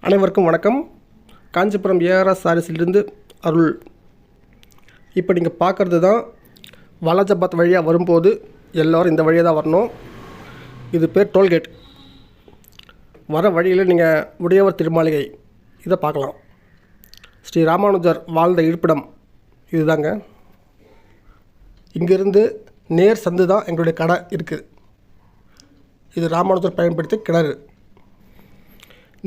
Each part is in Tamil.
அனைவருக்கும் வணக்கம். காஞ்சிபுரம் ஏஆர்எஸ் சாரீஸிலிருந்து அருள். இப்போ நீங்கள் பார்க்குறது தான் வாலாஜாபாத் வழியாக வரும்போது எல்லோரும் இந்த வழியாக தான் வரணும். இது பேர் டோல்கேட். வர வழியில் நீங்கள் உடையவர் திருமாளிகை இதை பார்க்கலாம். ஸ்ரீ ராமானுஜர் வாழ்ந்த இருப்பிடம் இதுதாங்க. இங்கேருந்து நேர் சந்து தான் எங்களுடைய கடை இருக்குது. இது ராமானுஜர் பயன்படுத்தி கிணறு.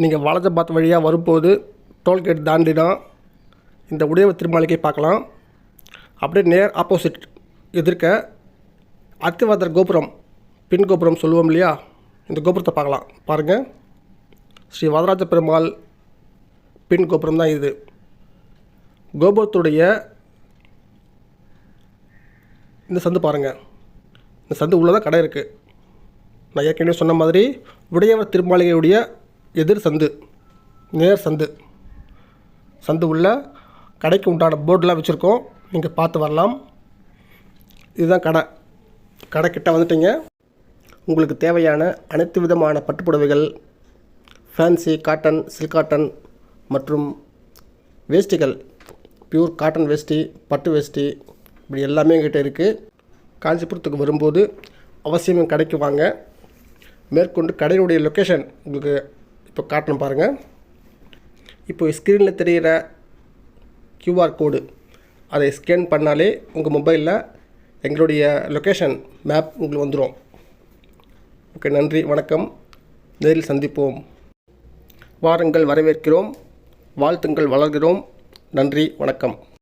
நீங்கள் வாலாஜாபாத் வழியாக வரும்போது டோல்கேட் தாண்டினா இந்த உடையவர் திருமாளிகை பார்க்கலாம். அப்படியே நேர் ஆப்போசிட் எதிர்க்க அத்திவரதர் கோபுரம், பின் கோபுரம் சொல்லுவோம் இல்லையா, இந்த கோபுரத்தை பார்க்கலாம். பாருங்கள், ஸ்ரீ வரதராஜ பெருமாள் பின் கோபுரம் தான் இது. கோபுரத்துடைய இந்த சந்து பாருங்கள். இந்த சந்து உள்ளே தான் கடை இருக்குது. நான் ஏற்கனவே சொன்ன மாதிரி உடையவர் திருமாளிகையுடைய எதிர் சந்து, நேர் சந்து. சந்து உள்ள கடைக்கு உண்டான போர்டெலாம் வச்சுருக்கோம், நீங்கள் பார்த்து வரலாம். இதுதான் கடை. கடைக்கிட்ட வந்துட்டீங்க. உங்களுக்கு தேவையான அனைத்து விதமான பட்டுப்புடவைகள், ஃபேன்சி காட்டன், சில்க் காட்டன் மற்றும் வேஷ்டிகள், பியூர் காட்டன் வேஷ்டி, பட்டு வேஷ்டி, இப்படி எல்லாமே எங்கிட்ட இருக்குது. காஞ்சிபுரத்துக்கு வரும்போது அவசியம் கடைக்கு வாங்க. மேற்கொண்டு கடையினுடைய லொக்கேஷன் உங்களுக்கு இப்போ காட்டணும் பாருங்கள். இப்போ ஸ்க்ரீனில் தெரிகிற QR கோடு அதை ஸ்கேன் பண்ணாலே உங்கள் மொபைலில் எங்களுடைய லொக்கேஷன் மேப் உங்களுக்கு வந்துடும். ஓகே, நன்றி, வணக்கம். நேரில் சந்திப்போம். வாருங்கள், வரவேற்கிறோம். வாழ்த்துங்கள், வளர்கிறோம். நன்றி, வணக்கம்.